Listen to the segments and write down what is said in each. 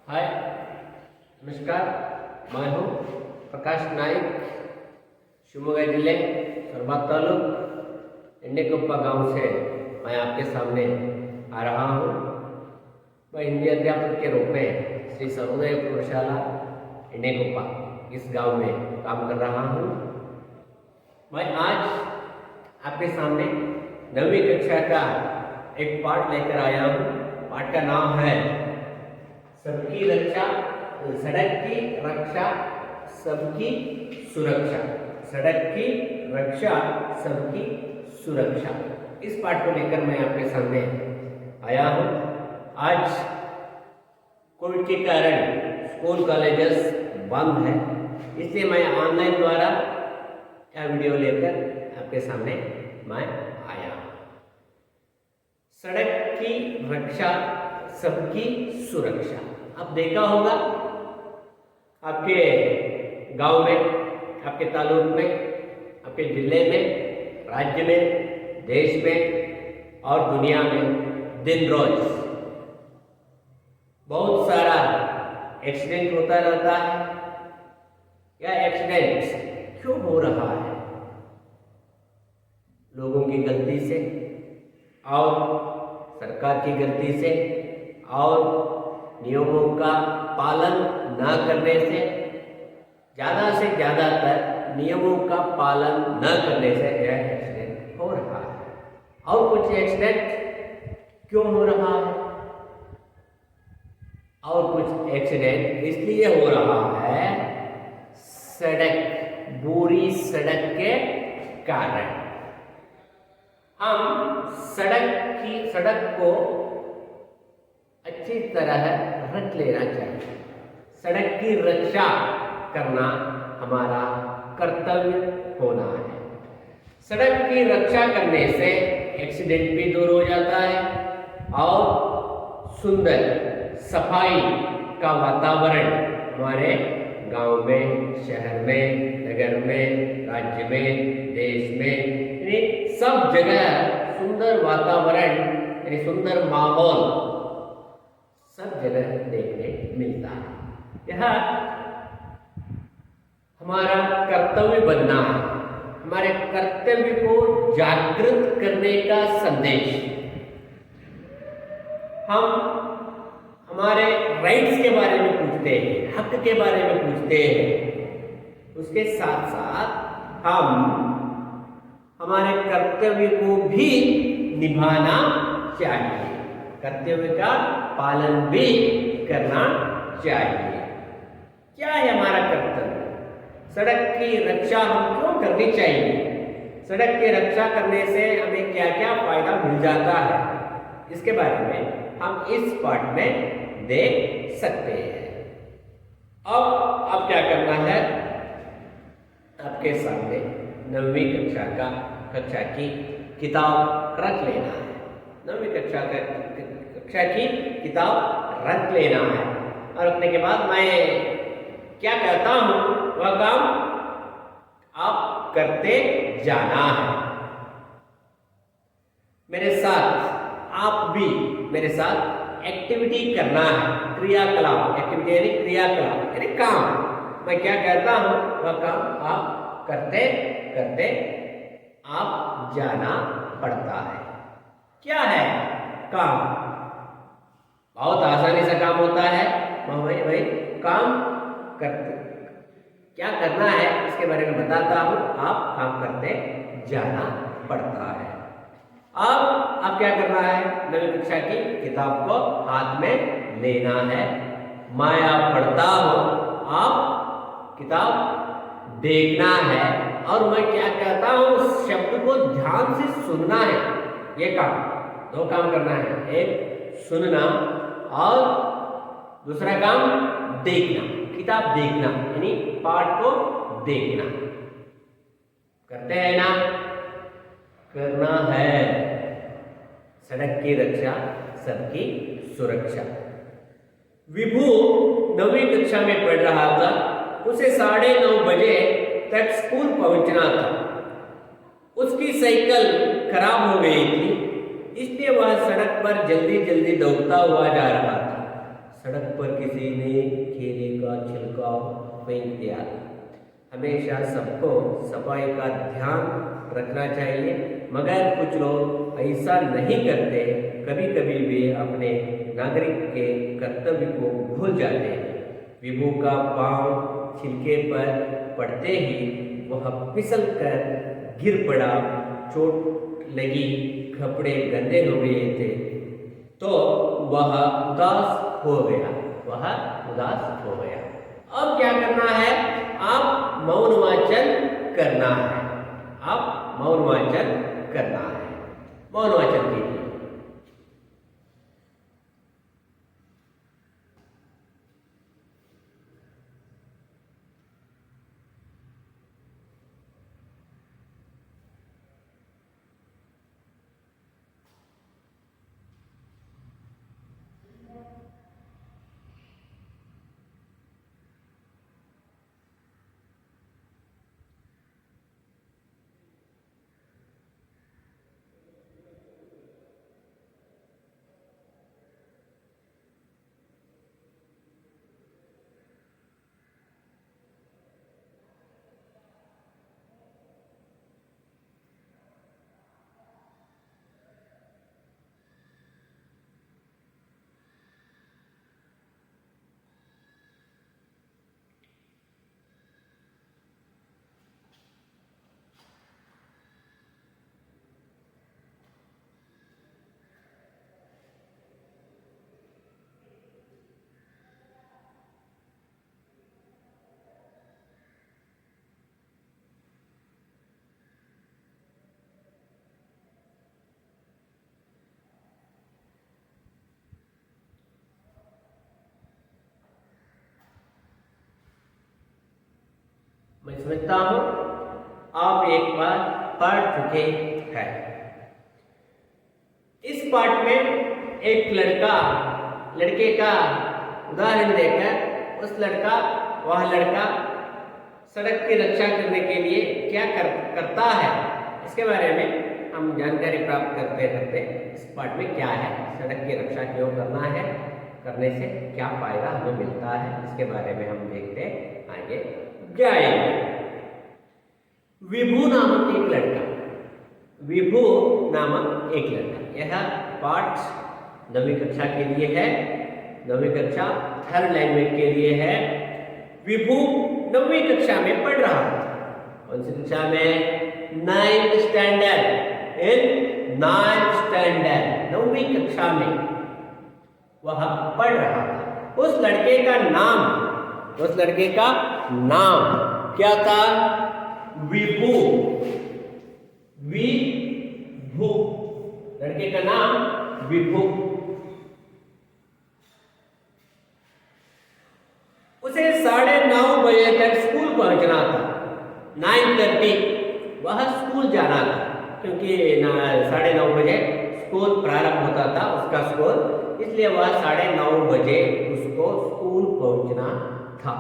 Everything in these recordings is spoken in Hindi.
हाय, नमस्कार। मैं हूँ प्रकाश नाइक, शिवमोगा जिले सोरबाग तालुक इंडेकोप्पा गांव से मैं आपके सामने आ रहा हूँ। मैं हिंदी अध्यापक के रूप में श्री सर्वोदय प्रौढ़शाला इंडेकोप्पा इस गांव में काम कर रहा हूँ। मैं आज आपके सामने 9वीं कक्षा का एक पाठ लेकर आया हूँ। पाठ का नाम है सबकी रक्षा, सड़क की रक्षा सबकी सुरक्षा। सड़क की रक्षा सबकी सुरक्षा, इस पाठ को लेकर मैं आपके सामने आया हूँ। आज कोविड के कारण स्कूल कॉलेजेस बंद है, इसलिए मैं ऑनलाइन द्वारा यह वीडियो लेकर आपके सामने मैं आया हूँ। सड़क की रक्षा सबकी सुरक्षा। अब देखा होगा आपके गांव में, आपके तालुक में, आपके जिले में, राज्य में, देश में और दुनिया में दिन रोज बहुत सारा एक्सीडेंट होता रहता है। यह एक्सीडेंट क्यों हो रहा है? लोगों की गलती से और सरकार की गलती से और नियमों का पालन न करने से, ज़्यादा से ज़्यादातर नियमों का पालन न करने से यह एक्सीडेंट हो रहा है। और कुछ एक्सीडेंट क्यों हो रहा है? और कुछ एक्सीडेंट इसलिए हो रहा है बुरी सड़क के कारण। हम सड़क को अच्छी तरह रख लेना चाहिए। सड़क की रक्षा करना हमारा कर्तव्य होना है। सड़क की रक्षा करने से एक्सीडेंट भी दूर हो जाता है और सुंदर सफाई का वातावरण हमारे गांव में, शहर में, नगर में, राज्य में, देश में, सब जगह सुंदर वातावरण यानी सुंदर माहौल सब जगह देखने मिलता है। यह हमारा कर्तव्य बनना है। हमारे कर्तव्य को जागृत करने का संदेश। हम हमारे राइट्स के बारे में पूछते हैं, हक के बारे में पूछते हैं। उसके साथ साथ हम हमारे कर्तव्य को भी निभाना चाहिए। कर्तव्य का पालन भी करना चाहिए। क्या है हमारा कर्तव्य? सड़क की रक्षा हम क्यों करनी चाहिए? सड़क की रक्षा करने से हमें क्या क्या फायदा मिल जाता है, इसके बारे में हम इस पाठ में देख सकते हैं। अब क्या करना है? आपके सामने 9वीं कक्षा की किताब रख लेना है। 9वीं कक्षा की किताब रख लेना है और रखने के बाद मैं क्या कहता हूँ वह काम आप करते जाना है। मेरे साथ आप भी मेरे साथ एक्टिविटी करना है। क्रियाकलाप, एक्टिविटी यानी क्रियाकलाप यानी काम। मैं क्या कहता हूँ वह काम आप करते करते आप जाना पड़ता है। क्या है काम? बहुत आसानी से काम होता है। वही काम करते, क्या करना है इसके बारे में बताता हूँ। आप काम करते जाना पड़ता है। अब आप क्या करना है? 9वीं कक्षा की किताब को हाथ में लेना है। मैं आप पढ़ता हूँ, आप किताब देखना है और मैं क्या कहता हूँ उस शब्द को ध्यान से सुनना है। ये काम, 2 काम करना है। एक सुनना और दूसरा काम देखना, किताब देखना यानी पाठ को देखना। करते हैं ना? करना है। सड़क की रक्षा सबकी सुरक्षा। विभू 9वीं कक्षा में पढ़ रहा था। उसे 9:30 बजे तक स्कूल पहुंचना था। उसकी साइकिल खराब हो गई थी, इसलिए वह सड़क पर जल्दी जल्दी दौड़ता हुआ जा रहा था। सड़क पर किसी ने केले का छिलका फेंक दिया। हमेशा सबको सफाई का ध्यान रखना चाहिए, मगर कुछ लोग ऐसा नहीं करते। कभी कभी वे अपने नागरिक के कर्तव्य को भूल जाते हैं। विभू का पांव छिलके पर पड़ते ही वह फिसल कर गिर पड़ा। चोट लगी, कपड़े गंदे हो गए थे, तो वह उदास हो गया। अब क्या करना है? आप मौन वाचन करना है। मौन वाचन कीजिए। मैं समझता हूं आप एक बार पढ़ चुके हैं। इस पाठ में एक लड़के का उदाहरण देकर वह लड़का सड़क की रक्षा करने के लिए क्या करता है, इसके बारे में हम जानकारी प्राप्त करते करते इस पाठ में क्या है, सड़क की रक्षा क्यों करना है, करने से क्या फायदा हमें मिलता है, इसके बारे में हम देखते आगे जाएंगे। विभू नामक एक लड़का, यह पाठ 9वीं कक्षा के लिए है, 9वीं कक्षा थर्ड लैंग्वेज के लिए है। विभू 9वीं कक्षा में पढ़ रहा था। कौन सी कक्षा में? 9th standard. इन 9th स्टैंडर्ड 9वीं कक्षा में वह पढ़ रहा था। उस लड़के का नाम क्या था? विभू। लड़के का नाम विभू। उसे 9:30 बजे तक स्कूल पहुंचना था। 9:30 वह स्कूल जाना था, क्योंकि 9:30 बजे स्कूल प्रारंभ होता था उसका स्कूल, इसलिए वह 9:30 बजे उसको स्कूल पहुंचना था।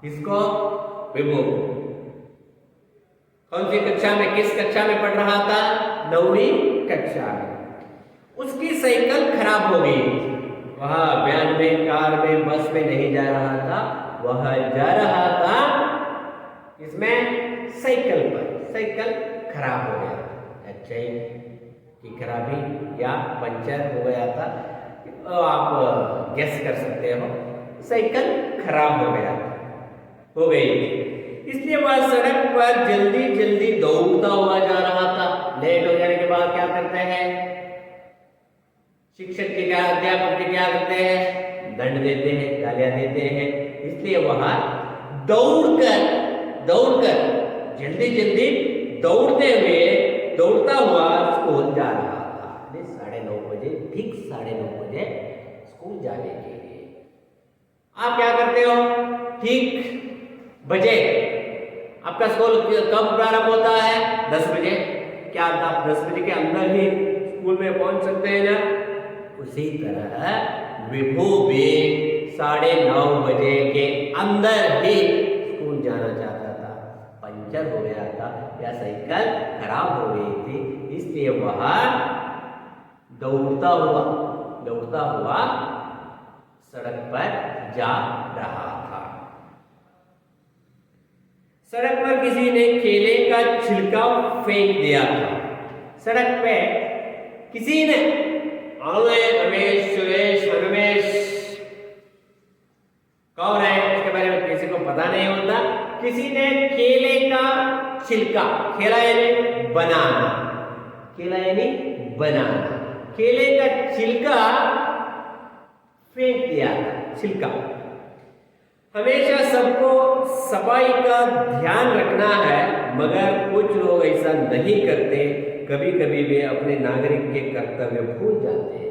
इसको विभू कौन सी कक्षा में, किस कक्षा में पढ़ रहा था? 9वीं कक्षा में। उसकी साइकिल खराब हो गई। वह वैन में, कार में, बस में नहीं जा रहा था, वह जा रहा था इसमें साइकिल पर। साइकिल खराब हो गया, अच्छाई की खराबी या पंचर हो गया था, तो आप गेस कर सकते हो। साइकिल खराब हो गई, इसलिए वह सड़क पर जल्दी जल्दी दौड़ता हुआ जा रहा था। लेट हो जाने के बाद क्या करते हैं शिक्षक के, क्या अध्यापक के क्या करते हैं? दंड देते हैं, गालियां देते हैं। इसलिए वह दौड़कर जल्दी जल्दी दौड़ता हुआ स्कूल जा रहा था। 9:30 बजे, ठीक 9:30 बजे स्कूल जाने के लिए। आप क्या करते हो? ठीक बजे आपका स्कूल कब प्रारंभ होता है? 10 बजे। क्या आप 10 बजे के अंदर ही स्कूल में पहुंच सकते हैं ना? उसी तरह विभू भी 9:30 बजे के अंदर ही स्कूल जाना चाहता था। पंचर हो गया था या साइकिल खराब हो गई थी, इसलिए वह दौड़ता हुआ सड़क पर जा रहा था। सड़क पर किसी ने केले का छिलका फेंक दिया था। सड़क पे किसी ने रमेश, सुरेश, रमेश कौन है इसके बारे में किसी को पता नहीं होता। किसी ने केले का छिलका, केला यानी बनाना, केला यानी बनाना, केले का छिलका फेंक दिया था। छिलका, हमेशा सबको सफाई का ध्यान रखना है, मगर कुछ लोग ऐसा नहीं करते। कभी कभी वे अपने नागरिक के कर्तव्य भूल जाते हैं।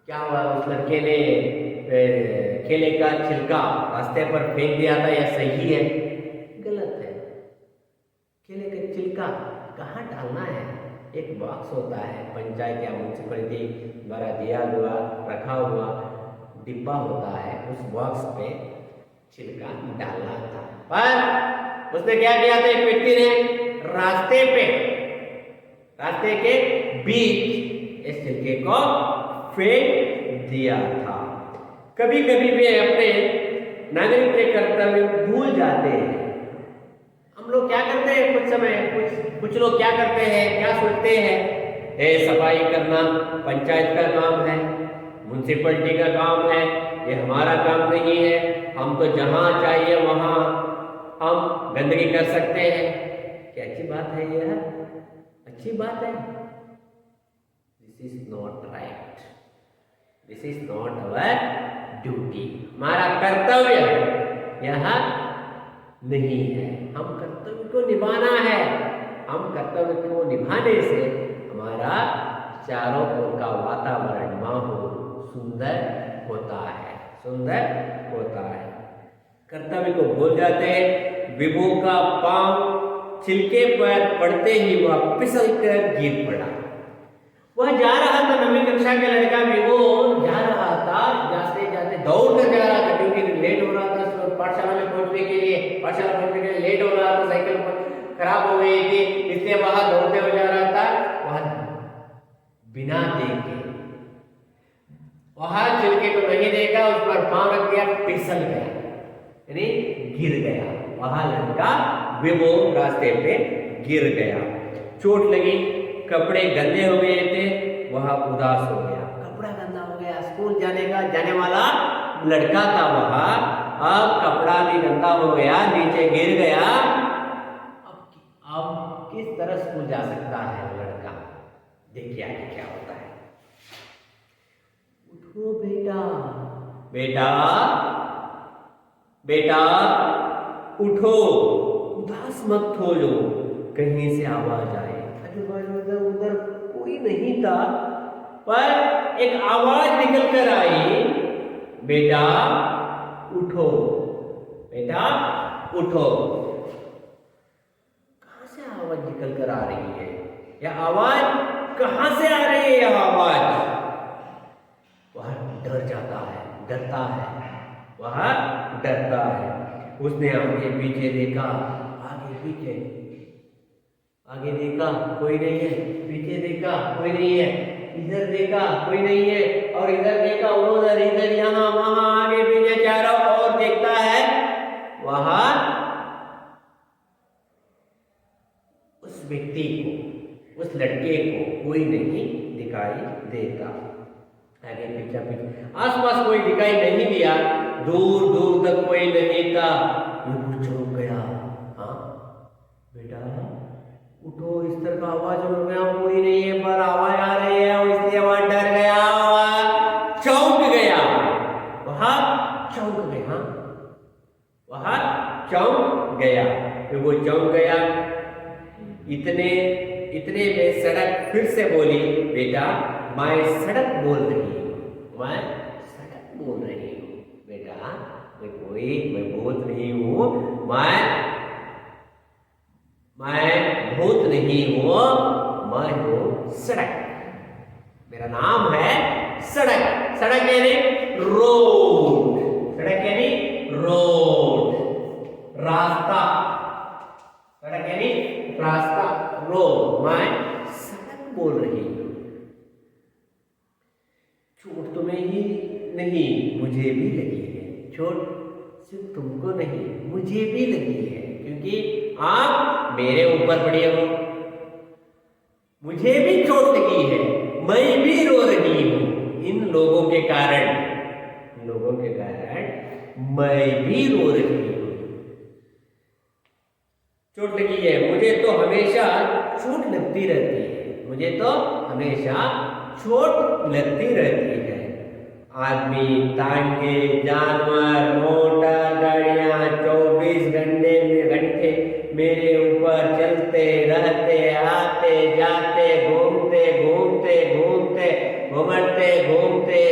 क्या हुआ, उस लड़के ने केले का छिलका रास्ते पर फेंक दिया था, यह सही है? गलत है। केले का छिलका कहाँ डालना है? एक बॉक्स होता है, पंचायत या म्यूनसिपैलिटी द्वारा दिया हुआ रखा हुआ डिब्बा होता है, उस बॉक्स पे छिलका डालना था। पर उसने क्या किया था, एक व्यक्ति ने रास्ते के बीच इस छिलके को फेंक दिया था। कभी कभी वे अपने नागरिक के कर्तव्य भूल जाते हैं। हम लोग क्या करते हैं, कुछ लोग क्या करते हैं, क्या सोचते हैं, सफाई करना पंचायत का काम है, म्यूनसिपैलिटी का काम है, ये हमारा काम नहीं है, हम तो जहां चाहिए वहां हम गंदगी कर सकते हैं। क्या अच्छी बात है? यह अच्छी बात है? This is not right, this is not our duty. हमारा कर्तव्य यह नहीं है। हम कर्तव्य को निभाना है। हम कर्तव्य को निभाने से हमारा चारों ओर का वातावरण, माहौल सुंदर होता है, सुंदर होता है। कर्तव्य को भूल जाते हैं। विभू का पांव छिलके पर पड़ते ही वह फिसल कर गिर पड़ा। वह जा रहा था, 9वीं कक्षा का लड़का विभू जा रहा था, जाते जाते दौड़ कर जा रहा था, क्योंकि लेट हो रहा था पाठशाला में पहुंचने के लिए। पाठशाला पहुंचने के लिए लेट हो रहा था, साइकिल खराब हो गई थी, इसलिए वहां दौड़ते हुए जा रहा था। वह बिना देखे, वहां छिलके को नहीं देखा, उस पर पांव रख दिया, फिसल गया, यानी गिर गया। वहां लड़का विभू रास्ते पे गिर गया, चोट लगी, कपड़े गंदे हो गए थे, वह उदास हो गया। कपड़ा गंदा हो गया, स्कूल जाने वाला लड़का था वह, अब कपड़ा भी गंदा हो गया, नीचे गिर गया। अब किस तरह स्कूल जा सकता है लड़का? देखिए आगे क्या होता है। उठो बेटा, बेटा, बेटा उठो, उदास मत हो लो, कहीं से आवाज आए। उधर कोई नहीं था, पर एक आवाज निकल कर आई, बेटा उठो, बेटा उठो। कहां से आवाज निकल कर आ रही है? यह आवाज कहां से आ रही है? यह आवाज, वह डर जाता है, डरता है, वह डरता है। उसने आगे पीछे देखा, आगे पीछे, आगे देखा कोई नहीं है, पीछे देखा कोई नहीं है, इधर देखा कोई नहीं है, और इधर देखा उधर, इधर यहाँ वहां, आगे पीछे चारों ओर देखता है, वहां उस व्यक्ति को, उस लड़के को कोई नहीं दिखाई देता। आगे पीछे आसपास कोई दिखाई नहीं दिया, दूर दूर तक कोई नहीं था। विभू चौंक गया। हाँ बेटा उठो, इस तरह का आवाज हो गया, कोई नहीं है, पर आवाज आ रही है, और इसलिए वह डर गया, वह चौंक गया, वह चौंक गया, वह चौंक गया, विभू चौंक गया। इतने में सड़क फिर से बोली, बेटा मैं सड़क बोल रही हूँ, मैं सड़क बोल रही हूँ, बेटा मैं भूत नहीं हूँ, मैं भूत नहीं हूँ, मैं हूँ सड़क, मेरा नाम है सड़क। सड़क यानी रोड, सड़क यानी रोड, रास्ता, सड़क यानी रास्ता, रोड, मैं सड़क बोल रही हूँ। चोट तुम्हें ही नहीं, मुझे भी चोट सिर्फ तुमको नहीं मुझे भी लगी है, क्योंकि आप मेरे ऊपर पड़े हो, मुझे भी चोट लगी है, मैं भी रो रही हूं इन लोगों के कारण, मैं भी रो रही हूं। चोट लगी है, मुझे तो हमेशा चोट लगती रहती है, मुझे तो हमेशा चोट लगती रहती है। आदमी, तांगे, जानवर, मोटर गाड़ियां 24 घंटे मेरे ऊपर चलते रहते, आते जाते, घूमते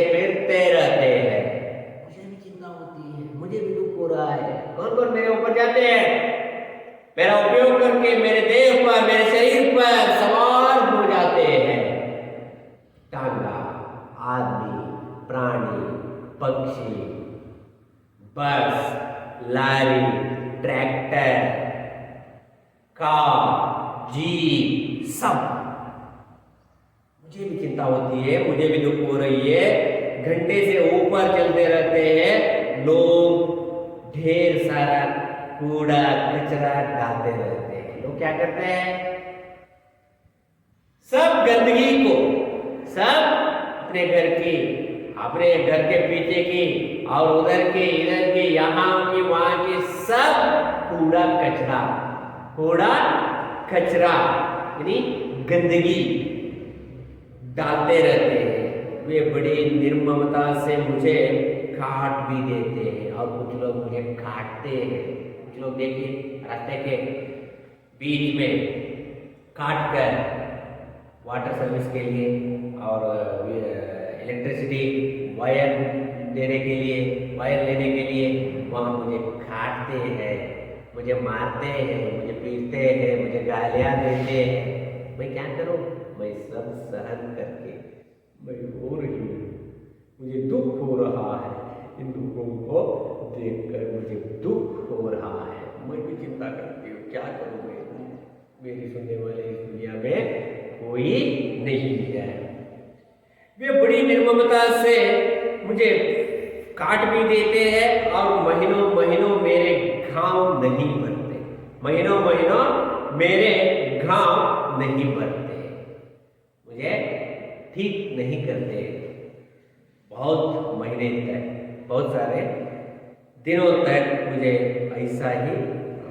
फिरते रहते हैं। मुझे भी चिंता होती है, मुझे भी दुख हो रहा है। कौन कौन मेरे ऊपर जाते हैं, मेरा उपयोग करके मेरे देह पर, मेरे शरीर पर सवार हो जाते हैं। टांगा, आदमी, प्राणी, पक्षी, बस, लारी, ट्रैक्टर, कार, जीप, सब। मुझे भी चिंता होती है, मुझे भी दुख हो रही है। घंटे से ऊपर चलते रहते हैं लोग, ढेर सारा कूड़ा कचरा डालते रहते हैं। लोग क्या करते हैं, सब गंदगी को, सब अपने घर के पीछे की और उधर की, इधर की, यहाँ की, वहां की, सब कूड़ा कचरा यानी गंदगी डालते रहते हैं। वे बड़ी निर्ममता से मुझे काट भी देते हैं, और कुछ लोग मुझे काटते हैं। कुछ लोग देखिए रास्ते के बीच में काट कर वाटर सर्विस के लिए और इलेक्ट्रिसिटी वायर लेने के लिए वहाँ मुझे काटते हैं, मुझे मारते हैं, मुझे पीटते हैं, मुझे गालियाँ देते हैं। मैं क्या करूँ, मैं सब सहन करके मैं रो रही हूँ, मुझे दुख हो रहा है, इन लोगों को देखकर मुझे दुख हो रहा है। मैं भी चिंता करती हूँ, क्या करूँ मैं, मेरी सुनने वाले इस दुनिया में कोई नहीं है। वे बड़ी निर्ममता से मुझे काट भी देते हैं और महीनों मेरे घाव नहीं भरते, मेरे घाव नहीं भरते, मुझे ठीक नहीं करते। बहुत महीने तक, बहुत सारे दिनों तक मुझे ऐसा ही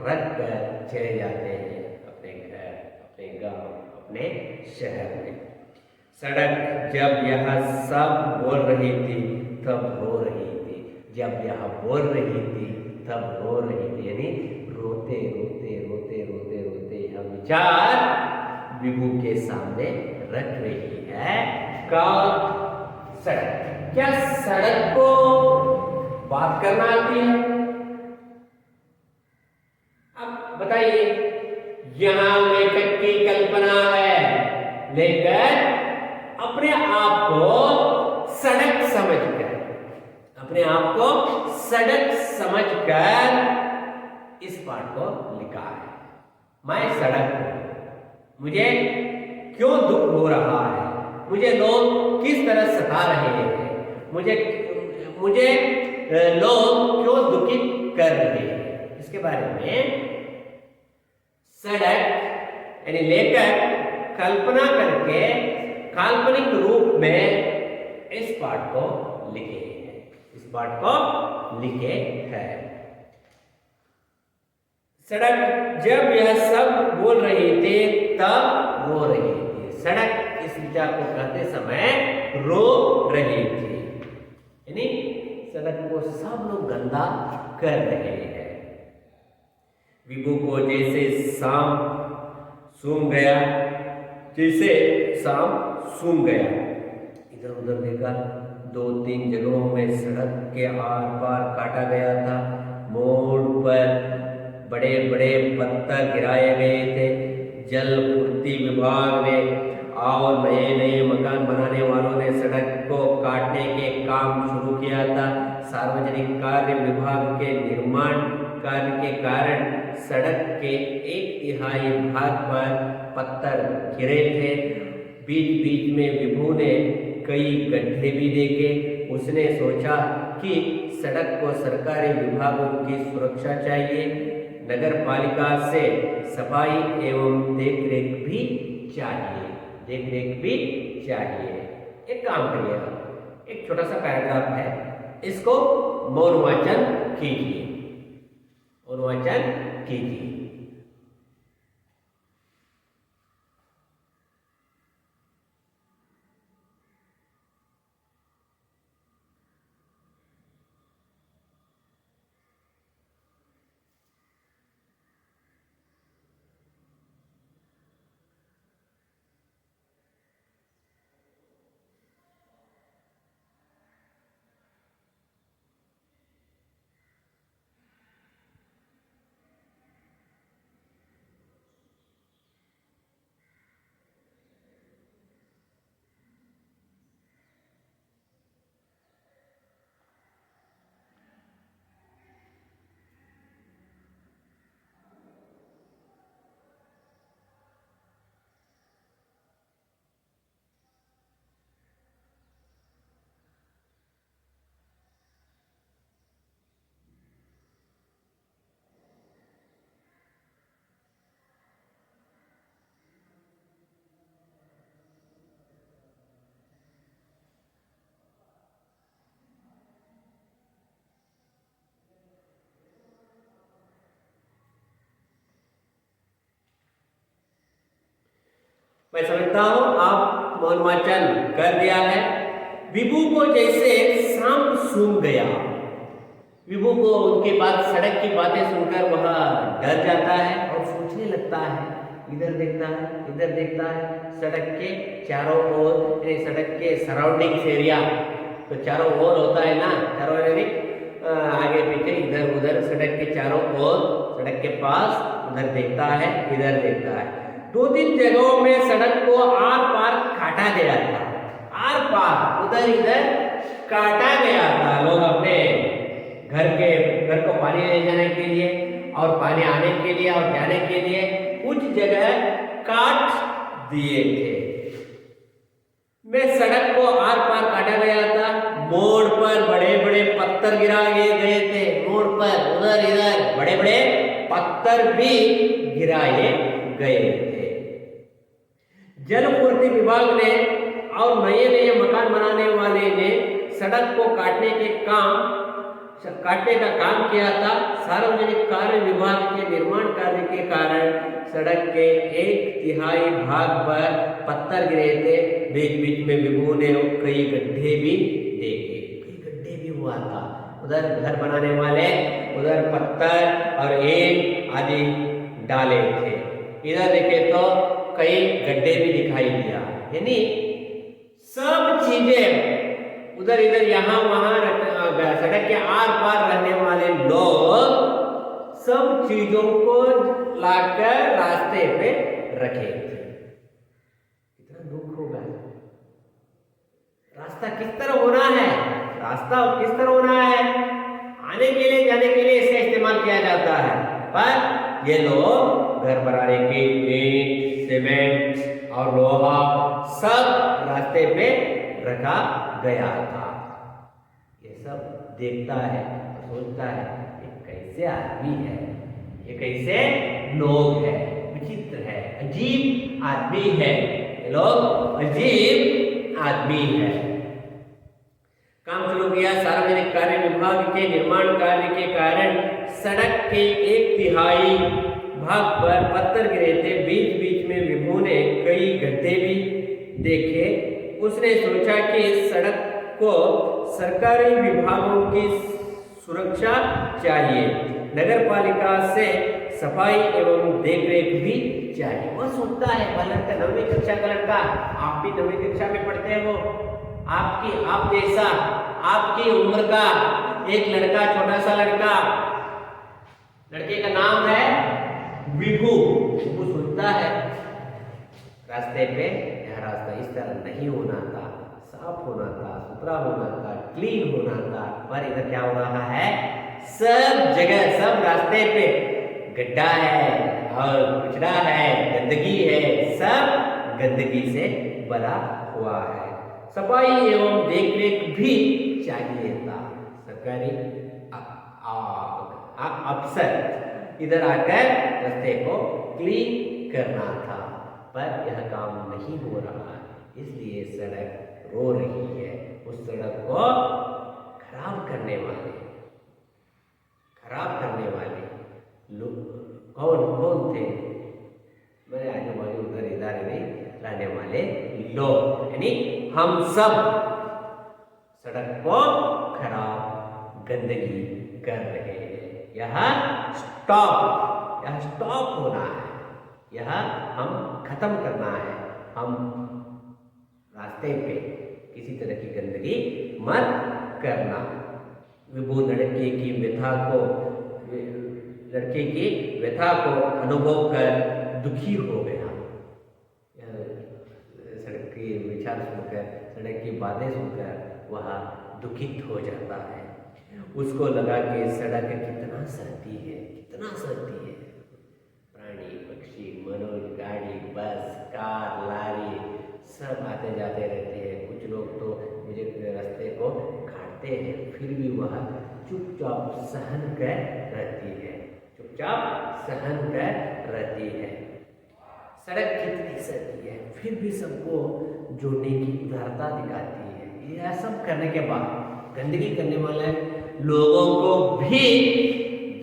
रख कर चले जाते हैं अपने घर, अपने गांव, अपने शहर में। सड़क जब यह सब बोल रही थी तब रो रही थी, जब यह बोल रही थी तब रो रही थी, यानी रोते यह विचार विभू के सामने रख रही है। सड़क, क्या सड़क को बात करना आती है? अब बताइए, यहां लेखक की कल्पना है, लेकर अपने आप को सड़क समझकर इस पाठ को लिखा है। मैं सड़क हूं, मुझे क्यों दुख हो रहा है, मुझे लोग किस तरह सता रहे हैं, मुझे लोग क्यों दुखित कर रहे हैं, इसके बारे में सड़क यानी लेखक कल्पना करके काल्पनिक रूप में इस पाठ को लिखे हैं। सड़क जब यह सब बोल रही थी तब रो रही थी। सड़क इस विचार को कहते समय रो रही थी, यानी सड़क को सब लोग गंदा कर रहे हैं। विभू को जैसे शाम सूंघ गया, इधर उधर देखा, 2-3 जगहों में सड़क के आर पार काटा गया था। मोड़ पर बड़े बड़े पत्थर गिराए गए थे। जल पूर्ति विभाग ने और नए मकान बनाने वालों ने सड़क को काटने के काम शुरू किया था। सार्वजनिक कार्य विभाग के निर्माण कार्य के कारण सड़क के 1/3 भाग पर पत्थर गिरे थे। बीच में विभू ने कई गड्ढे भी देखे। उसने सोचा कि सड़क को सरकारी विभागों की सुरक्षा चाहिए, नगर पालिका से सफाई एवं देखरेख भी चाहिए, देखरेख भी चाहिए। एक काम करिएगा, एक छोटा सा पैराग्राफ है, इसको मौन वाचन कीजिए, मौन वाचन कीजिए। मैं समझता हूं आप मौन वाचन कर दिया है। विभू को जैसे शाम सूंघ गया, विभू को उनके बाद सड़क की बातें सुनकर वह डर जाता है और सोचने लगता है, इधर देखता है, इधर देखता है, सड़क के चारों ओर, सड़क के सराउंडिंग्स एरिया, तो चारों ओर होता है ना, चारों ओर आगे पीछे इधर उधर सड़क के चारों ओर, सड़क के पास, उधर देखता है, इधर देखता है। 2-3 जगहों में सड़क को आर पार काटा गया था, आर पार उधर इधर काटा गया था। लोग अपने घर को पानी ले जाने के लिए और पानी आने के लिए और जाने के लिए कुछ जगह काट दिए थे। में सड़क को आर पार काटा गया था, मोड़ पर बड़े बड़े पत्थर गिराए गए थे, मोड़ पर उधर इधर बड़े बड़े पत्थर भी गिराए गए थे। जल पूर्ति विभाग ने और नए नए मकान बनाने वाले ने सड़क को काटने का काम किया था। सार्वजनिक कार्य विभाग के निर्माण कार्य के कारण सड़क के 1/3 भाग पर पत्थर गिरे थे। बीच बीच में विभू ने कई गड्ढे भी देखे, कई गड्ढे भी हुआ था। उधर घर बनाने वाले उधर पत्थर और ईंट आदि डाले थे, इधर देखे तो कई गड्ढे भी दिखाई दिया। यानी सब चीजें उधर इधर यहाँ वहां सड़क के आर पार रहने वाले लोग सब चीजों को लाकर रास्ते पे रखे थे। कितना दुख होगा। रास्ता किस तरह होना है, रास्ता किस तरह होना है, आने के लिए जाने के लिए इसका इस्तेमाल किया जाता है, पर ये लोग घर बनाने के ईंट, सीमेंट और लोहा सब रास्ते पे रखा गया था। ये सब देखता है, सोचता है ये कैसे आदमी है, ये कैसे लोग है, विचित्र है, अजीब आदमी है, ये लोग अजीब आदमी है। काम शुरू किया। सार्वजनिक कार्य विभाग के निर्माण कार्य के कारण सड़क के 1/3 भाग पर पत्थर गिरे थे। बीच बीच में विभू ने कई गड्ढे भी देखे। उसने सोचा कि सड़क को सरकारी विभागों की सुरक्षा चाहिए, नगर पालिका से सफाई एवं देखरेख भी चाहिए। वह सोचता है, वह लड़का 9वीं कक्षा का लड़का, आप भी 9वीं कक्षा में पढ़ते हो, आप जैसा आपकी उम्र का एक लड़का, छोटा सा लड़का, लड़के का नाम है विभू। वो सोचता है रास्ते पे यह रास्ता इस तरह नहीं होना था, साफ होना था, सुथरा होना था, क्लीन होना था, पर इधर क्या हो रहा है, सब जगह सब रास्ते पे गड्ढा है और कचरा है, गंदगी है, सब गंदगी से भरा हुआ है। सफाई एवं देखरेख भी चाहिए था, सरकारी अफसर इधर आकर रास्ते को क्लीन करना था, पर यह काम नहीं हो रहा, इसलिए सड़क रो रही है। उस सड़क को खराब करने वाले लोग कौन कौन थे? मेरे आजू बाजू उधर इधर नहीं रहने वाले लोग, यानी हम सब सड़क को खराब गंदगी कर रहे हैं। यह स्टॉप होना है, यह हम खत्म करना है। हम रास्ते पे किसी तरह की गंदगी मत करना। वो लड़के की व्यथा को अनुभव कर दुखी हो गया। सड़क की विचार सुनकर, सड़क की बातें सुनकर वह दुखित हो जाता है। उसको लगा कि सड़क कितना सहती है। प्राणी पक्षी, मनुष्य, गाड़ी, बस, कार, लारी सब आते जाते रहते हैं। कुछ लोग तो मुझे रास्ते को काटते हैं, फिर भी वह चुपचाप सहन कर रहती है। सड़क कितनी सहती है, फिर भी सबको जोड़ने की उदारता दिखाती है। यह सब करने के बाद गंदगी करने वाले लोगों को भी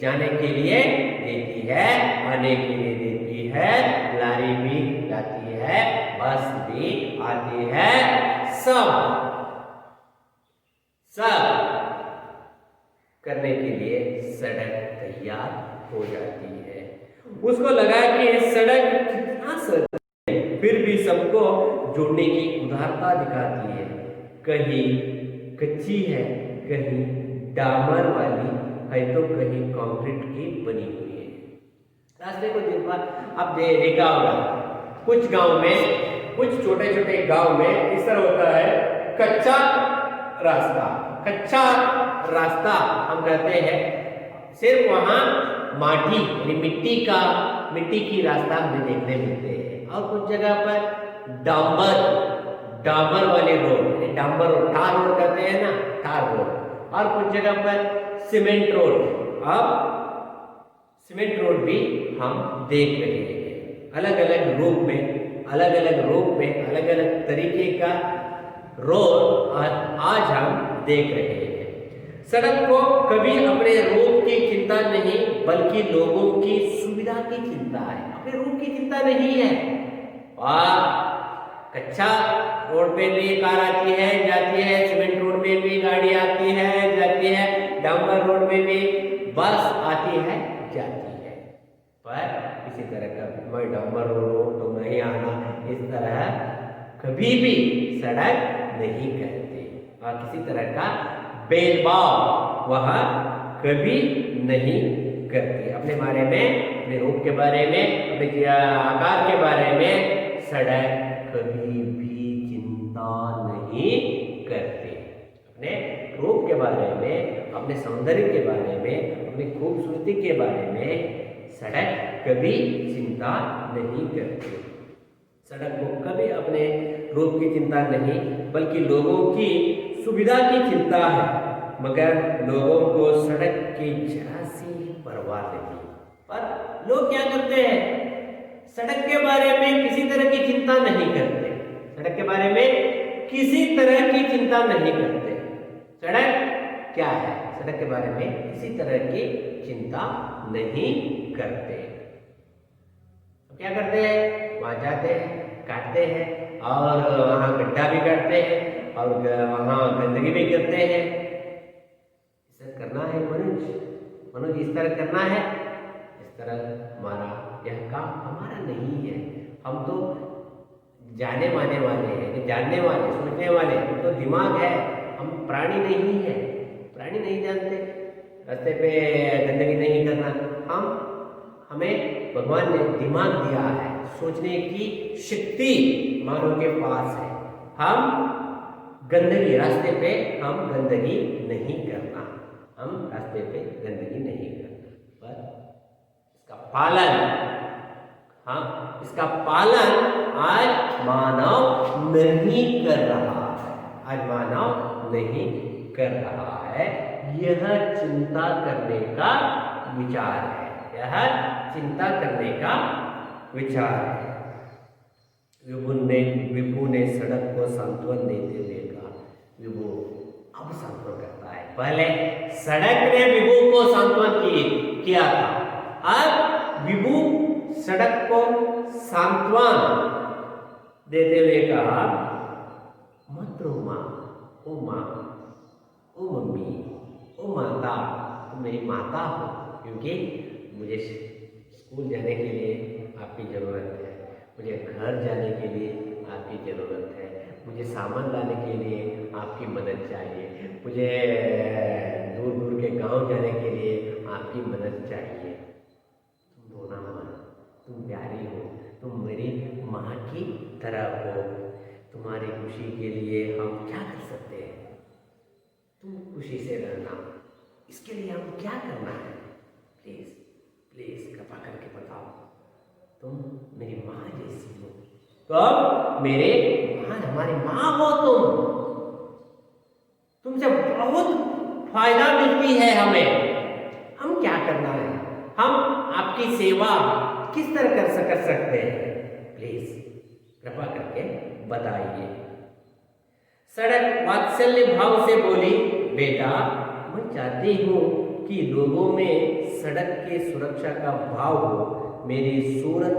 जाने के लिए देती है, आने के लिए देती है, लारी भी जाती है, बस भी आती है, सब करने के लिए सड़क तैयार हो जाती है। उसको लगा कि सड़क कितना सहती है, फिर भी सबको जोड़ने की उदारता दिखाती है। कहीं कच्ची है, कहीं डामर वाली है, तो कहीं कंक्रीट की बनी हुई है। रास्ते को आप देखा होगा, कुछ गांव में, कुछ छोटे छोटे गांव में इस तरह होता है, कच्चा रास्ता हम कहते हैं। सिर्फ वहाँ मिट्टी की रास्ता हमें देखने मिलते हैं, और कुछ जगह पर डामर वाले रोड, ठार रोड कहते हैं ना, ठार रोड, और कुछ जगह पर सीमेंट रोड। अब सीमेंट रोड भी हम देख रहे हैं, अलग अलग रूप में, अलग अलग तरीके का रोड आज हम देख रहे हैं। सड़क को कभी अपने रूप की चिंता नहीं, बल्कि लोगों की सुविधा की चिंता है। अपने रूप की चिंता नहीं है। कच्चा रोड पे भी कार आती है, जाती है, सीमेंट रोड में भी गाड़ी आती है, जाती है, डामर रोड में भी बस आती है, जाती है। पर किसी तरह का मैं डामर रोड तो नहीं आना, इस तरह कभी भी सड़क नहीं करते, और किसी तरह का भेदभाव वह कभी नहीं करती। अपने बारे में, अपने रूप के बारे में, अपने आकार के बारे में सड़क कभी भी चिंता नहीं करते। अपने रूप के बारे में, अपने सौंदर्य के बारे में, अपनी खूबसूरती के बारे में सड़क कभी चिंता नहीं करती। सड़क को कभी अपने रूप की चिंता नहीं, बल्कि लोगों की सुविधा की चिंता है। मगर लोगों को सड़क की जरा सी परवाह नहीं। पर लोग क्या करते हैं? सड़क के बारे में किसी तरह की चिंता नहीं करते। सड़क के बारे में किसी तरह की चिंता नहीं करते। सड़क क्या है? सड़क के बारे में किसी तरह की चिंता नहीं करते। तो क्या करते हैं? वहां जाते हैं, काटते हैं, और वहां गड्ढा भी काटते हैं, और वहां गंदगी भी करते हैं। इस तरह करना है मनुष्य इस तरह करना है। इस तरह हमारा यह काम हमारा नहीं है। हम तो जाने माने वाले हैं, जानने वाले, सोचने वाले, तो दिमाग है। हम प्राणी नहीं है, प्राणी नहीं जानते। रास्ते पे गंदगी नहीं करना। हमें भगवान ने दिमाग दिया है, सोचने की शक्ति मानव के पास है। रास्ते पे हम गंदगी नहीं करना, हम रास्ते पे गंदगी नहीं करना, पर इसका पालन आज मानव नहीं कर रहा है। यह चिंता करने का विचार है। यह चिंता करने का विचार है। विभु ने सड़क को सांत्वन देते हुए कहा। विभु अब सांत्वन करता है। पहले सड़क ने विभु को सांत्वन किया था। अब विभु सड़क को सांत्वन देते हुए कहा, मत रो माँ, ओ माँ, ओ मम्मी, ओ माता, तुम मेरी माता हो, क्योंकि मुझे स्कूल जाने के लिए आपकी ज़रूरत है, मुझे घर जाने के लिए आपकी ज़रूरत है, मुझे सामान लाने के लिए आपकी मदद चाहिए, मुझे दूर दूर के गांव जाने के लिए आपकी मदद चाहिए। तुम रोना मत, तुम प्यारी हो, तुम मेरी माँ की तरह हो। तुम्हारी खुशी के लिए हम क्या कर सकते हैं? तुम खुशी से रहना, इसके लिए हम क्या करना है? प्लीज़ प्लीज़ कृपा करके बताओ। तुम मेरी माँ जैसी हो, तो मेरे माँ, हमारी माँ हो तुमसे बहुत फायदा मिलती है हमें। हम क्या करना है? हम आपकी सेवा किस तरह कर सकते हैं? प्लीज कृपा करके बताइए। सड़क वात्सल्य भाव से बोली, बेटा मैं चाहती हूँ कि लोगों में सड़क के सुरक्षा का भाव हो, मेरी सूरत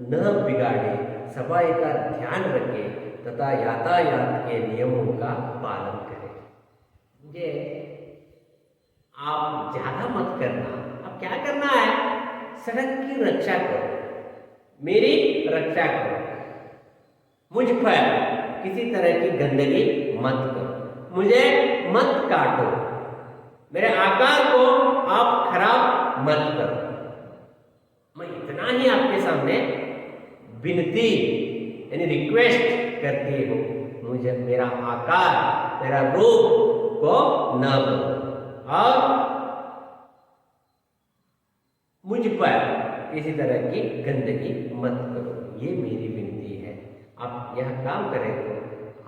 न बिगाड़े, सफाई का ध्यान रखे तथा यातायात के नियमों का पालन करें। मुझे आप ज्यादा मत करना। अब क्या करना है? सड़क की रक्षा करो, मेरी रक्षा करो, मुझ पर किसी तरह की गंदगी मत करो, मुझे मत काटो, मेरे आकार को आप खराब मत करो। मैं इतना ही आपके सामने विनती यानी रिक्वेस्ट करती हूँ, मुझे मेरा आकार, मेरा रूप को न बदलो और मुझ पर किसी तरह की गंदगी मत करो। ये मेरी विनती है। आप यह काम करें तो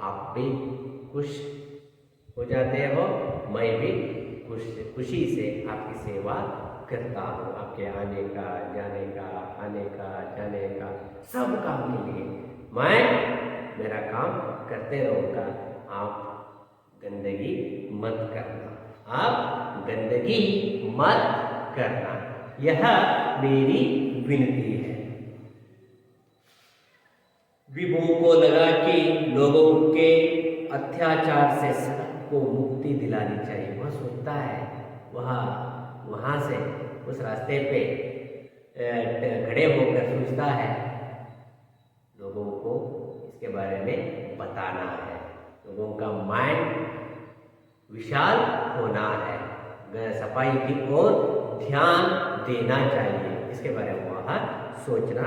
आप भी खुश हो जाते हो, मैं भी खुशी से आपकी सेवा करता हूँ। आपके आने का, जाने का, आने का, जाने का, सब काम के लिए मैं मेरा काम करते रहूँगा। आप गंदगी मत करना, आप गंदगी मत करना, यह मेरी विनती है। विभु को लगा कि लोगों के अत्याचार से सड़क को मुक्ति दिलानी चाहिए। वह सोचता है, वहाँ से उस रास्ते पे खड़े होकर सोचता है, लोगों को इसके बारे में बताना है, लोगों का माइंड विशाल होना है, सफाई की ओर ध्यान देना चाहिए, इसके बारे में वह सोचना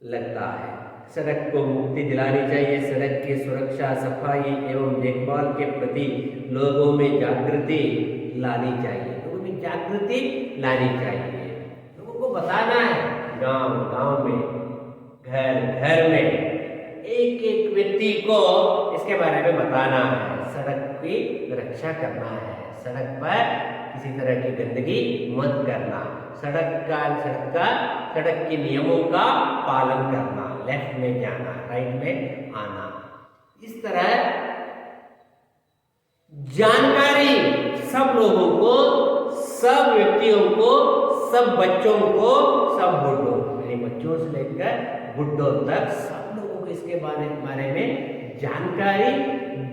लगता है। सड़क को मुक्ति दिलानी चाहिए। सड़क की सुरक्षा, सफाई एवं देखभाल के प्रति लोगों में जागृति लानी चाहिए। लोगों में जागृति लानी चाहिए, लोगों को बताना है, गांव गांव में, घर घर में, एक एक व्यक्ति को इसके बारे में बताना है। सड़क की रक्षा करना है, सड़क पर किसी तरह की गंदगी मत करना, सड़क के नियमों का पालन करना, लेफ्ट में जाना, राइट में आना। इस तरह जानकारी सब लोगों को, सब व्यक्तियों को, सब बच्चों को, सब बुढ़ों, यानी बच्चों से लेकर बुढ़ों तक सब लोगों को इसके बारे में जानकारी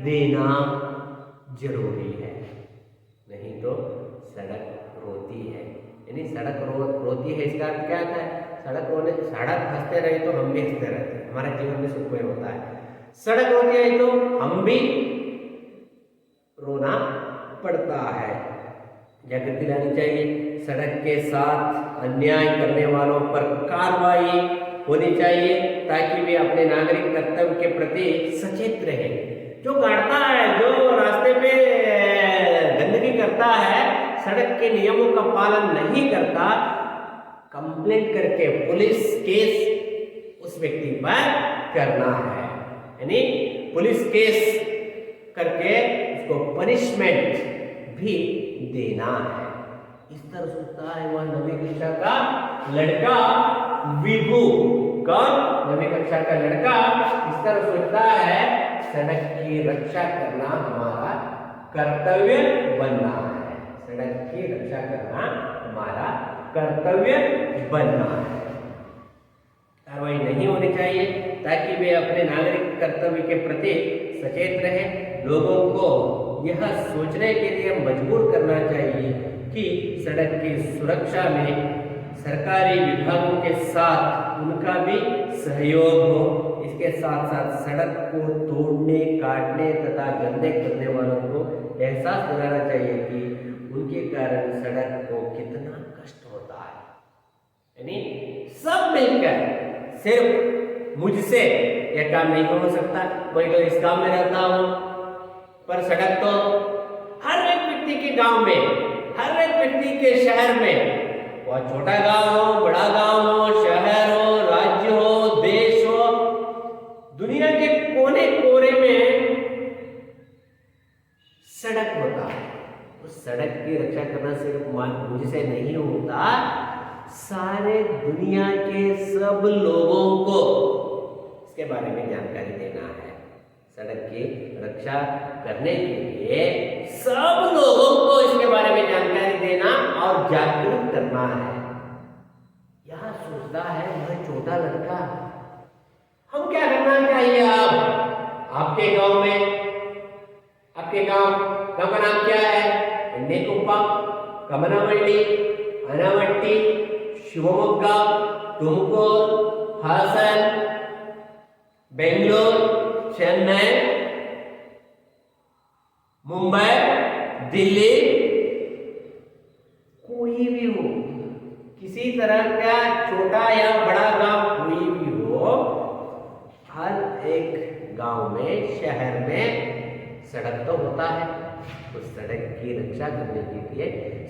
देना जरूरी है। नहीं तो सड़क रोती है, यानी सड़क रोती है, इसका अर्थ क्या था? सड़क हंसते रहे तो हम भी हंसते रहते हैं, हमारे जीवन में सुखमय होता है। सड़क रोती है तो हम भी रोना पड़ता है। जागृति लानी चाहिए। सड़क के साथ अन्याय करने वालों पर कार्रवाई होनी चाहिए ताकि वे अपने नागरिक कर्तव्य के प्रति सचेत रहे। जो गाड़ता है, जो रास्ते पे गंदगी करता है, सड़क के नियमों का पालन नहीं करता, कंप्लेंट करके पुलिस केस उस व्यक्ति पर करना है, यानी पुलिस केस करके उसको पनिशमेंट भी देना है। इस तरह सोचता है वह 9वीं कक्षा का लड़का विभू। कौन? 9वीं कक्षा का लड़का इस तरह सोचता है सड़क की रक्षा करना हमारा कर्तव्य बनना है। सड़क की रक्षा करना हमारा कर्तव्य बनना है। कार्रवाई नहीं होनी चाहिए ताकि वे अपने नागरिक कर्तव्य के प्रति सचेत रहे। लोगों को यह सोचने के लिए मजबूर करना चाहिए कि सड़क की सुरक्षा में सरकारी विभागों के साथ उनका भी सहयोग हो। इसके साथ साथ सड़क को तोड़ने, काटने तथा गंदे करने वालों को एहसास दिलाना चाहिए कि उनके कारण सड़क को कितना कष्ट होता है। यानी सब मिलकर, सिर्फ मुझसे यह काम नहीं हो सकता, मैं तो इस गांव में रहता हूं, पर सड़क तो हर एक व्यक्ति के गांव में, हर एक व्यक्ति के शहर में, वह छोटा गांव हो, बड़ा गांव हो, शहर हो, राज्य हो, देश हो, दुनिया के कोने कोने में सड़क होता है। उस सड़क की रक्षा करना सिर्फ मुझसे नहीं होता, सारे दुनिया के सब लोगों को इसके बारे में जानकारी देना है। सड़क की रक्षा करने के लिए सब लोगों को इसके बारे में जानकारी देना और जागरूक करना है। यह सोचता है वह छोटा लड़का, हम क्या करना चाहिए? अब आपके गांव में, आपके गांव का नाम क्या है? नेकुप्पा, कमनावल्ली, अनावट्टी, शिवमोग्गा, तुमकुर, हासन, बेंगलोर, चेन्नई, मुंबई, दिल्ली, कोई भी हो, किसी तरह का छोटा या बड़ा गांव कोई भी हो, हर एक गांव में, शहर में सड़क तो होता है। उस सड़क की रक्षा करने के लिए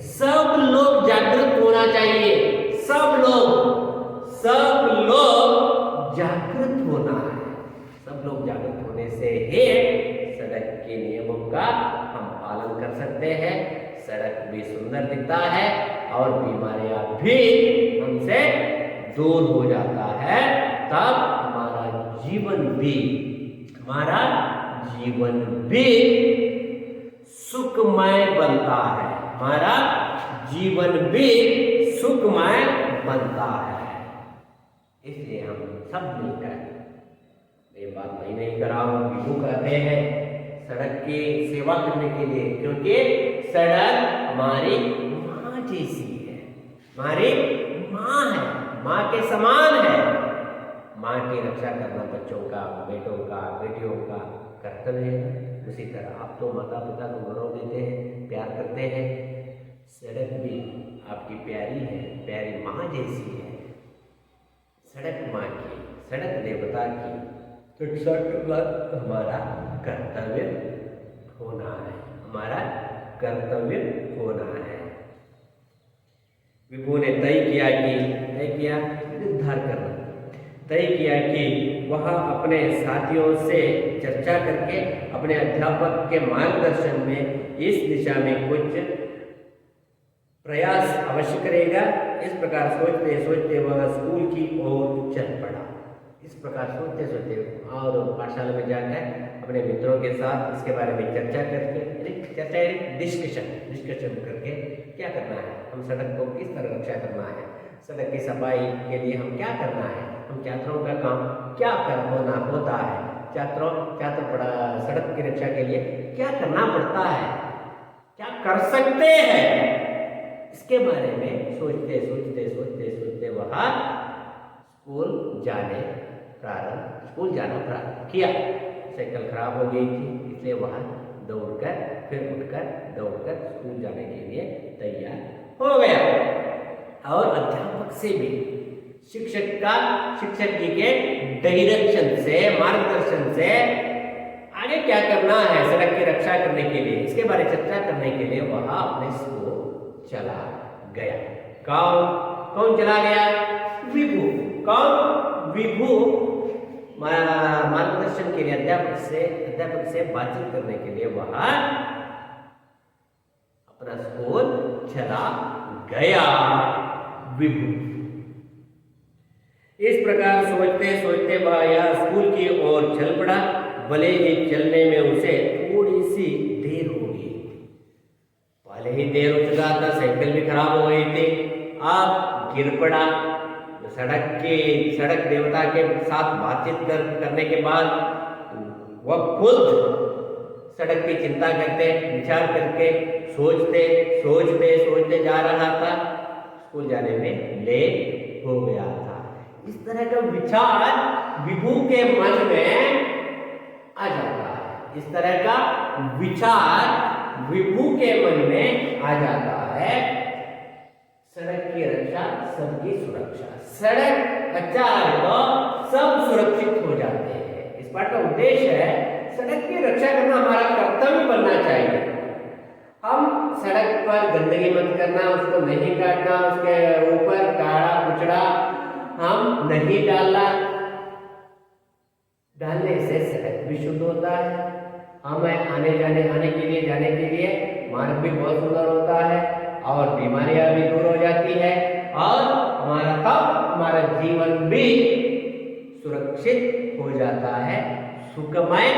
सब लोग जागरूक होना चाहिए। सब लोग जागरूक होना है। सब लोग जागरूक होने से ही सड़क के नियमों का हम पालन कर सकते हैं। सड़क भी सुंदर दिखता है और बीमारियां भी हमसे दूर हो जाता है। तब हमारा जीवन भी सुखमय बनता है। हमारा जीवन भी सुखमय बनता है। इसलिए हम सब मिलकर, ये बात मैं नहीं कर रहा हूं, विभू कहते हैं सड़क की सेवा करने के लिए, क्योंकि सड़क हमारी माँ जैसी है, हमारी माँ है, माँ के समान है। माँ की रक्षा करना बच्चों का, बेटों का, बेटियों का कर्तव्य है। उसी तरह आप तो माता पिता को गौरव देते हैं, प्यार करते हैं, सड़क भी आपकी प्यारी है, प्यारी माँ जैसी है। सड़क माँ की, सड़क देवता की रक्षा करना हमारा कर्तव्य होना है, हमारा कर्तव्य होना है। विभू ने तय किया कि वह अपने साथियों से चर्चा करके अपने अध्यापक के मार्गदर्शन में इस दिशा में कुछ प्रयास अवश्य करेगा। इस प्रकार सोचते सोचते वह स्कूल की ओर चल पड़ा। इस प्रकार सोचते सोचते और पाठशाला में जाकर अपने मित्रों के साथ इसके बारे में चर्चा करके, डिस्कशन करके क्या करना है, हम सड़क को किस तरह रक्षा करना है, सड़क की सफाई के लिए हम क्या करना है, हम छात्रों का काम क्या होना होता है, छात्र सड़क की रक्षा के लिए क्या करना पड़ता है, क्या कर सकते हैं, इसके बारे में सोचते वह स्कूल जाना प्रारंभ किया। साइकिल खराब हो गई थी, इसलिए वह दौड़कर स्कूल जाने के लिए तैयार हो गया। और अध्यापक से भी शिक्षक जी के डायरेक्शन से, मार्गदर्शन से आगे क्या करना है सड़क की रक्षा करने के लिए, इसके बारे में चर्चा करने के लिए वह अपने स्कूल चला गया। कौन चला गया? विभू। विभू मार्गदर्शन के लिए अध्यापक से बातचीत करने के लिए वह अपना स्कूल चला गया। विभू। इस प्रकार सोचते सोचते वह यह स्कूल की ओर चल पड़ा। भले ही चलने में उसे थोड़ी सी देर हो गई। पहले ही देर हो चुका था, साइकिल भी खराब हो गई थी। अब गिर पड़ा। सड़क देवता के साथ बातचीत करने के बाद वह खुद सड़क की चिंता करते, विचार करके सोचते जा रहा था। स्कूल जाने में लेट हो गया था। इस तरह का विचार विभू के मन में आ जाता है। इस तरह का विचार विभू के मन में आ जाता है। सड़क की रक्षा सबकी सुरक्षा। सड़क अच्छा है तो सब सुरक्षित हो जाते हैं। इस पाठ का उद्देश्य है सड़क की रक्षा करना हमारा कर्तव्य बनना चाहिए। हम सड़क पर गंदगी मत करना, उसको नहीं काटना, उसके ऊपर काड़ा कुचड़ा हम नहीं डालना। डालने से सड़क भी शुद्ध होता है। हमें आने के लिए मार्ग भी बहुत सुंदर होता है और बीमारियां भी दूर हो जाती है और हमारा जीवन भी सुरक्षित हो जाता है, सुखमय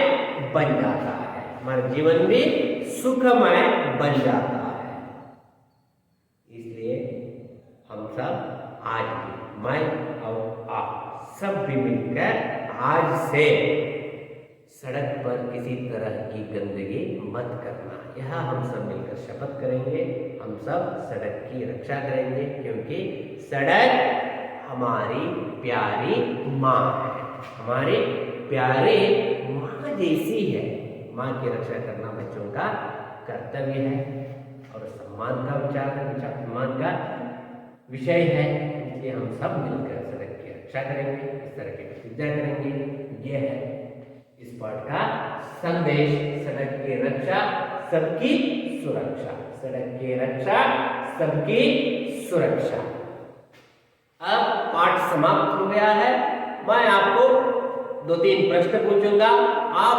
बन जाता है। हमारा जीवन भी सुखमय बन जाता है। इसलिए हम सब आज भी, मैं और आप सब भी मिलकर आज से सड़क पर किसी तरह की गंदगी मत करना, यह हम सब मिलकर शपथ करेंगे। हम सब सड़क की रक्षा करेंगे क्योंकि सड़क हमारी प्यारी माँ है, हमारी प्यारी माँ जैसी है। माँ की रक्षा करना बच्चों का कर्तव्य है और सम्मान का सम्मान का विषय है। इसलिए हम सब मिलकर सड़क की रक्षा करेंगे, इस तरह की प्रतिज्ञा करेंगे। यह है इस पाठ का संदेश। सड़क की रक्षा सबकी सुरक्षा। सड़क की रक्षा सबकी सुरक्षा। अब पाठ समाप्त हो गया है। मैं आपको 2-3 प्रश्न पूछूंगा। आप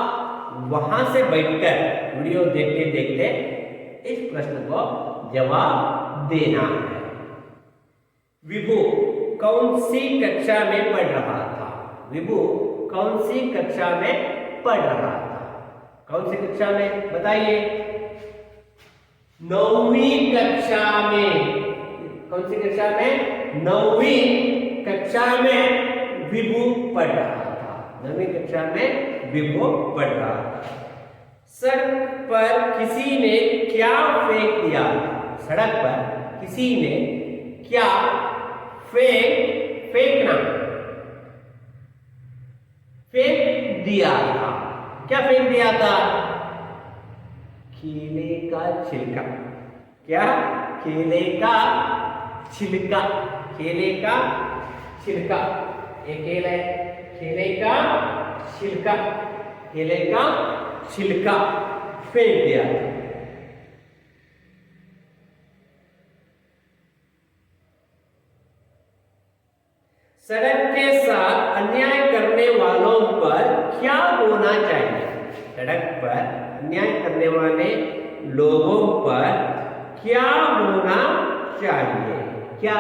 वहां से बैठकर वीडियो देखते देखते इस प्रश्न को जवाब देना है। विभू कौन सी कक्षा में पढ़ रहा था? विभू कौन सी कक्षा में पढ़ रहा था? कौन सी कक्षा में बताइए? 9वीं कक्षा में। कौन सी कक्षा में? 9वीं कक्षा में विभू पढ़ रहा था। 9वीं कक्षा में विभू पढ़ रहा था। सड़क पर किसी ने क्या फेंक दिया? सड़क पर किसी ने क्या फेंक दिया था? क्या फेंक दिया था? केले का छिलका। क्या? केले का छिलका। केले का छिलका। एक केला है, केले का छिलका। केले का छिलका फेंक दिया था। सड़क के साथ अन्याय करने वालों पर क्या होना चाहिए? सड़क पर अन्याय करने वाले लोगों पर क्या होना चाहिए? क्या?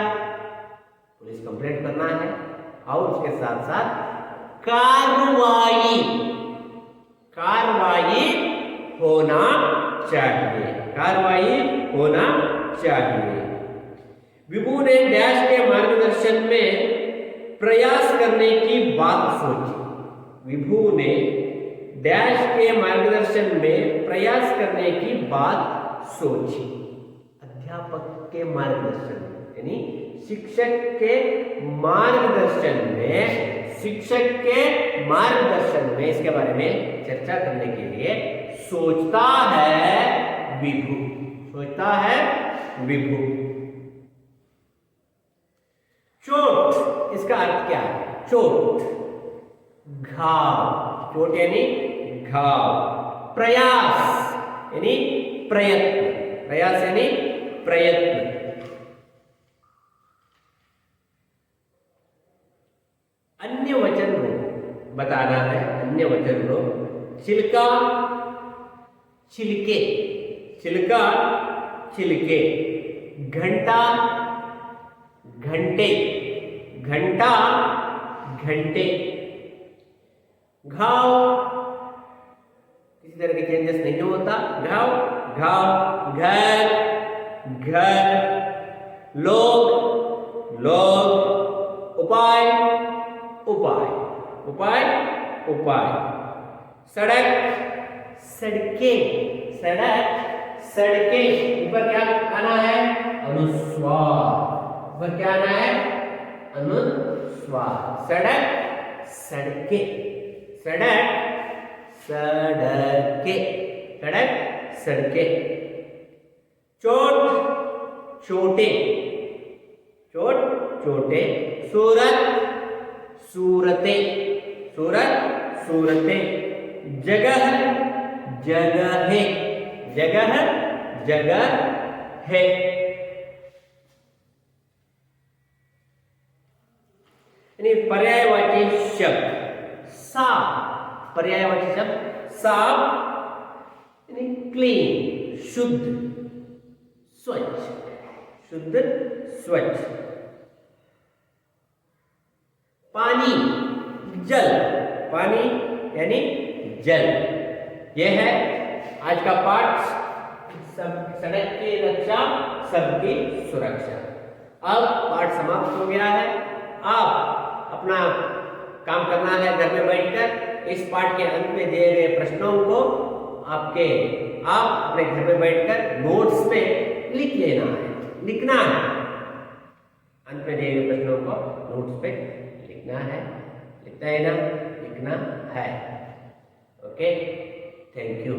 पुलिस कंप्लेंट करना है और उसके साथ साथ कार्रवाई होना चाहिए। कार्रवाई होना चाहिए। विभू ने डैश के मार्गदर्शन में प्रयास करने की बात सोची। विभू ने डैश के मार्गदर्शन में प्रयास करने की बात सोची। अध्यापक के मार्गदर्शन यानी शिक्षक के मार्गदर्शन में इसके बारे में चर्चा करने के लिए सोचता है विभू। चोट, इसका अर्थ क्या है? चोट, घाव। चोट यानी घाव। प्रयास यानी प्रयत्न। प्रयास यानी प्रयत्न। अन्य वचन रूप बताना है। अन्य वचन रूप छिलका, छिलके। छिलका, छिलके, घंटा घंटे, घंटा घंटे, घाव किसी तरह के चेंजेस नहीं होता, घाव घाव, घर घर, लोग लोग, उपाय उपाय उपाय उपाय, सड़क सड़कें सड़क सड़कें, ऊपर क्या आना है, अनुस्वार, ऊपर क्या आना है, अनुस्वार, सड़क सड़कें, सड़क सड़कें, सड़क सड़कें, चोट चोटे, चोट चोटे, सूरत सूरतें, सूरत सूरतें, जगह जगहें, जगह जगह है, यानी पर्यायवाची शब्द साफ, पर्यायवाची शब्द साफ यानी क्लीन, शुद्ध स्वच्छ, शुद्ध स्वच्छ, पानी जल, पानी यानी जल। यह है आज का पाठ, सब सड़क की रक्षा सबकी सुरक्षा। अब पाठ समाप्त हो गया है। आप अपना काम करना है घर में बैठकर। इस पाठ के अंत में दिए गए प्रश्नों को आप अपने घर में बैठकर नोट्स पे लिख लेना है, लिखना है। अंत में दिए गए प्रश्नों को नोट्स पे लिखना है, लिखना है ना, लिखना है। Okay, thank you.